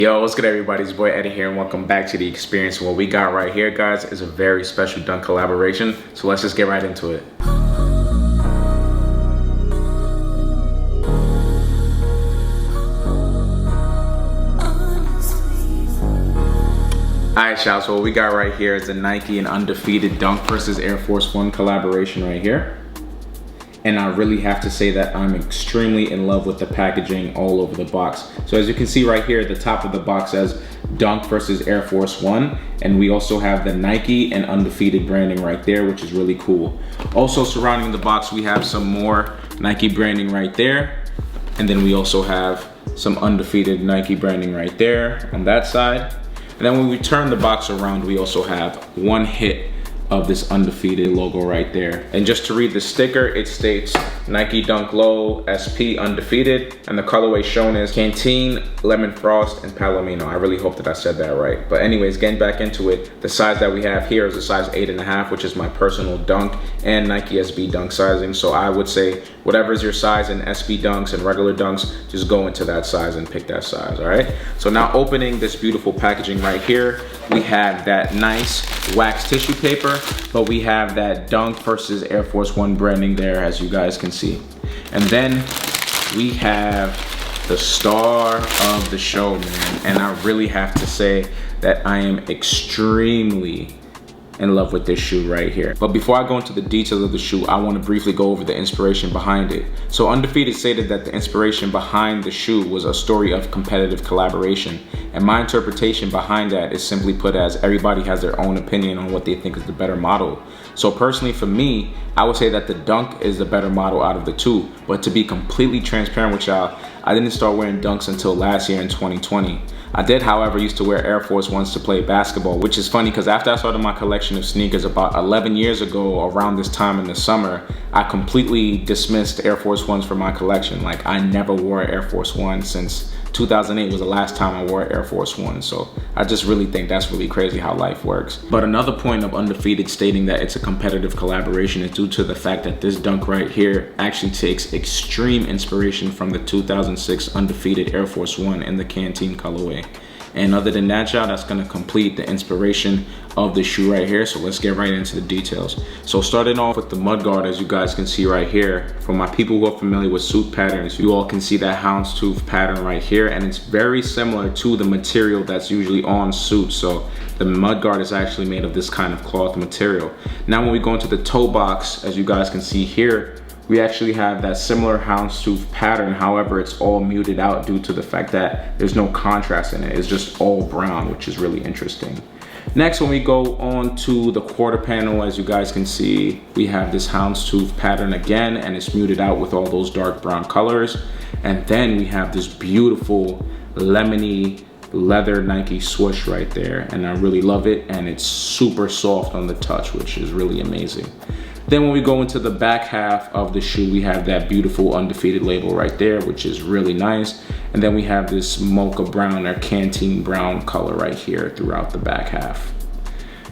Yo, what's good everybody? It's your boy Eddie here and welcome back to The Experience. What we got right here, guys, is a very special dunk collaboration. So let's just get right into it. Alright, Shoutout, so what we got right here is the Nike and Undefeated Dunk versus Air Force 1 collaboration right here. And I really have to say that I'm extremely in love with the packaging all over the box. So as you can see right here at the top of the box says Dunk versus Air Force 1. And we also have the Nike and Undefeated branding right there, which is really cool. Also surrounding the box, we have some more Nike branding right there. And then we also have some Undefeated Nike branding right there on that side. And then when we turn the box around, we also have one hit of this Undefeated logo right there. And just to read the sticker, it states Nike Dunk Low SP Undefeated, and the colorway shown is Canteen, Lemon Frost, and Palomino. I really hope that I said that right. But anyways, getting back into it, the size that we have here is a size 8.5, which is my personal dunk and Nike SB dunk sizing. So I would say whatever is your size in SB dunks and regular dunks, just go into that size and pick that size, all right? So now opening this beautiful packaging right here, we have that nice wax tissue paper, but we have that Dunk versus Air Force 1 branding there, as you guys can see. And then we have the star of the show, man. And I really have to say that I am extremely in love with this shoe right here. But before I go into the details of the shoe, I want to briefly go over the inspiration behind it. So Undefeated stated that the inspiration behind the shoe was a story of competitive collaboration. And my interpretation behind that is simply put as everybody has their own opinion on what they think is the better model. So personally for me, I would say that the Dunk is the better model out of the two. But to be completely transparent with y'all, I didn't start wearing Dunks until last year in 2020. I did, however, used to wear Air Force 1s to play basketball, which is funny because after I started my collection of sneakers about 11 years ago, around this time in the summer, I completely dismissed Air Force 1s from my collection. Like, I never wore Air Force 1 since 2008 was the last time I wore Air Force 1. So I just really think that's really crazy how life works. But another point of Undefeated stating that it's a competitive collaboration is due to the fact that this dunk right here actually takes extreme inspiration from the 2006 Undefeated Air Force 1 in the Canteen colorway. And other than that, y'all, that's gonna complete the inspiration of the shoe right here. So let's get right into the details. So starting off with the mudguard, as you guys can see right here, for my people who are familiar with suit patterns, you all can see that houndstooth pattern right here, and it's very similar to the material that's usually on suits. So the mudguard is actually made of this kind of cloth material. Now when we go into the toe box, as you guys can see here, we actually have that similar houndstooth pattern. However, it's all muted out due to the fact that there's no contrast in it. It's just all brown, which is really interesting. Next, when we go on to the quarter panel, as you guys can see, we have this houndstooth pattern again, and it's muted out with all those dark brown colors. And then we have this beautiful lemony leather Nike swoosh right there. And I really love it. And it's super soft on the touch, which is really amazing. Then when we go into the back half of the shoe, we have that beautiful Undefeated label right there, which is really nice. And then we have this mocha brown or Canteen brown color right here throughout the back half.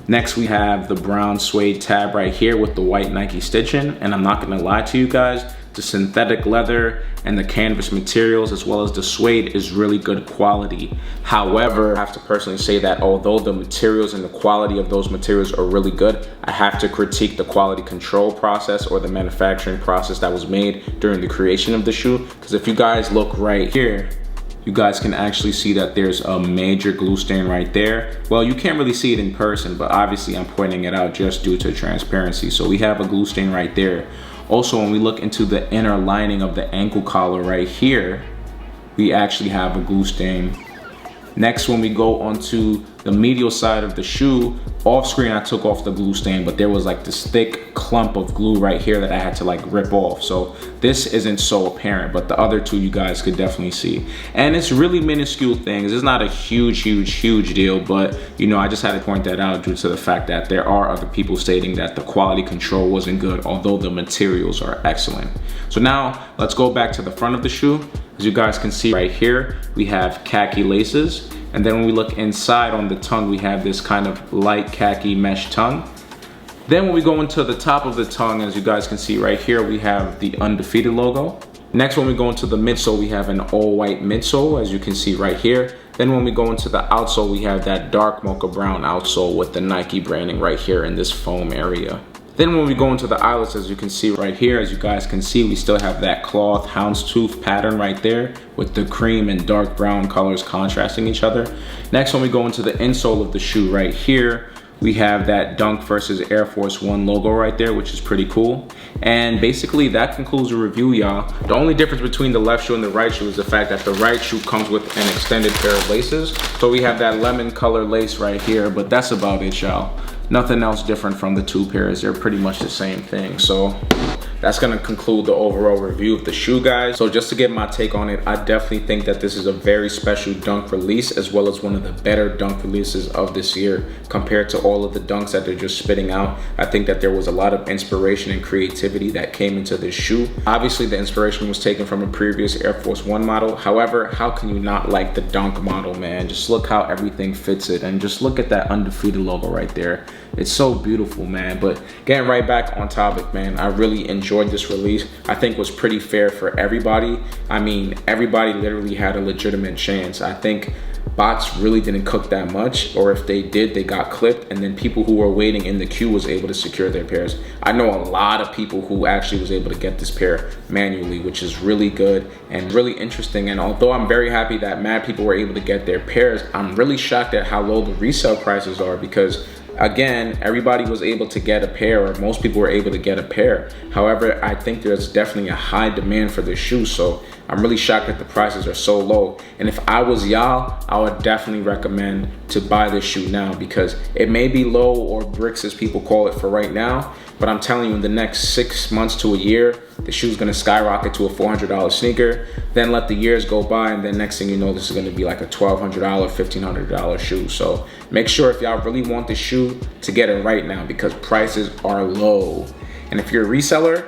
Next, we have the brown suede tab right here with the white Nike stitching. And I'm not gonna lie to you guys, the synthetic leather and the canvas materials as well as the suede is really good quality. However, I have to personally say that although the materials and the quality of those materials are really good, I have to critique the quality control process or the manufacturing process that was made during the creation of the shoe. Because if you guys look right here, you guys can actually see that there's a major glue stain right there. Well, you can't really see it in person, but obviously I'm pointing it out just due to transparency. So we have a glue stain right there. Also, when we look into the inner lining of the ankle collar right here, we actually have a glue stain. Next, when we go onto the medial side of the shoe, off screen I took off the glue stain, but there was like this thick clump of glue right here that I had to like rip off. So this isn't so apparent, but the other two you guys could definitely see. And it's really minuscule things. It's not a huge deal, but you know, I just had to point that out due to the fact that there are other people stating that the quality control wasn't good, although the materials are excellent. So now let's go back to the front of the shoe. As you guys can see right here, we have khaki laces. And then when we look inside on the tongue, we have this kind of light khaki mesh tongue. Then when we go into the top of the tongue, as you guys can see right here, we have the Undefeated logo. Next, when we go into the midsole, we have an all white midsole, as you can see right here. Then when we go into the outsole, we have that dark mocha brown outsole with the Nike branding right here in this foam area. Then when we go into the eyelets, as you can see right here, as you guys can see, we still have that cloth houndstooth pattern right there with the cream and dark brown colors contrasting each other. Next, when we go into the insole of the shoe right here, we have that Dunk versus Air Force 1 logo right there, which is pretty cool. And basically that concludes the review, y'all. The only difference between the left shoe and the right shoe is the fact that the right shoe comes with an extended pair of laces. So we have that lemon color lace right here, but that's about it, y'all. Nothing else different from the two pairs. They're pretty much the same thing. So that's gonna conclude the overall review of the shoe, guys. So just to get my take on it, I definitely think that this is a very special Dunk release, as well as one of the better Dunk releases of this year compared to all of the Dunks that they're just spitting out. I think that there was a lot of inspiration and creativity that came into this shoe. Obviously, the inspiration was taken from a previous Air Force 1 model. However, how can you not like the Dunk model, man? Just look how everything fits it, and just look at that Undefeated logo right there. It's so beautiful, man. But getting right back on topic, man, I really enjoyed this release. I think it was pretty fair for everybody. I mean, everybody literally had a legitimate chance. I think bots really didn't cook that much, or if they did, they got clipped, and then people who were waiting in the queue was able to secure their pairs. I know a lot of people who actually was able to get this pair manually, which is really good and really interesting. And although I'm very happy that mad people were able to get their pairs, I'm really shocked at how low the resale prices are, because again, everybody was able to get a pair, or most people were able to get a pair. However, I think there's definitely a high demand for this shoe, so I'm really shocked that the prices are so low. And if I was y'all, I would definitely recommend to buy this shoe now, because it may be low, or bricks as people call it, for right now, but I'm telling you, in the next 6 months to a year, the shoe's gonna skyrocket to a $400 sneaker. Then let the years go by, and then next thing you know, this is gonna be like a $1,200, $1,500 shoe. So make sure, if y'all really want this shoe, to get it right now, because prices are low. And if you're a reseller,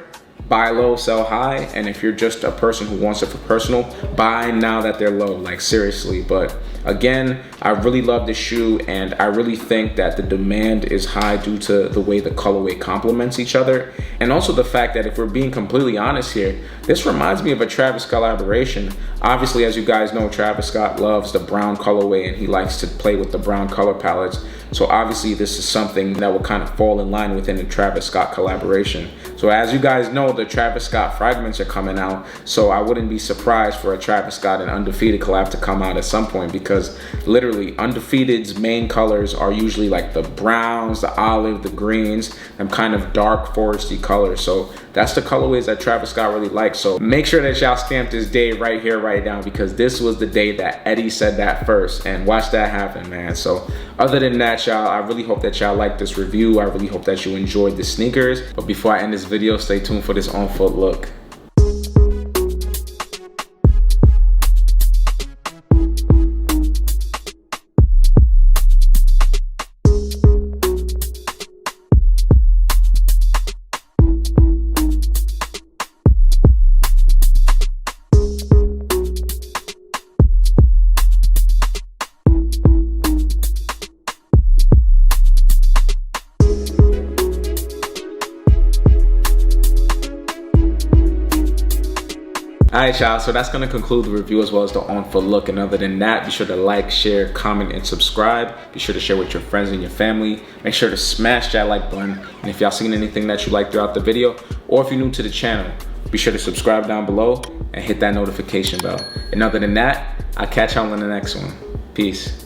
buy low, sell high. And if you're just a person who wants it for personal, buy now that they're low, like seriously. But again, I really love this shoe, and I really think that the demand is high due to the way the colorway complements each other. And also the fact that, if we're being completely honest here, this reminds me of a Travis collaboration. Obviously, as you guys know, Travis Scott loves the brown colorway, and he likes to play with the brown color palettes. So obviously this is something that will kind of fall in line within the Travis Scott collaboration. So as you guys know, the Travis Scott fragments are coming out. So I wouldn't be surprised for a Travis Scott and Undefeated collab to come out at some point, because literally Undefeated's main colors are usually like the browns, the olive, the greens, and kind of dark foresty colors. So that's the colorways that Travis Scott really likes. So make sure that y'all stamp this day right here, right now, because this was the day that Eddie said that first, and watch that happen, man. So other than that, y'all, I really hope that y'all liked this review. I really hope that you enjoyed the sneakers. But before I end this video, stay tuned for this on foot look. Alright, y'all, so that's going to conclude the review, as well as the on-foot look. And other than that, be sure to like, share, comment, and subscribe. Be sure to share with your friends and your family. Make sure to smash that like button. And if y'all seen anything that you like throughout the video, or if you're new to the channel, be sure to subscribe down below and hit that notification bell. And other than that, I'll catch y'all in the next one. Peace.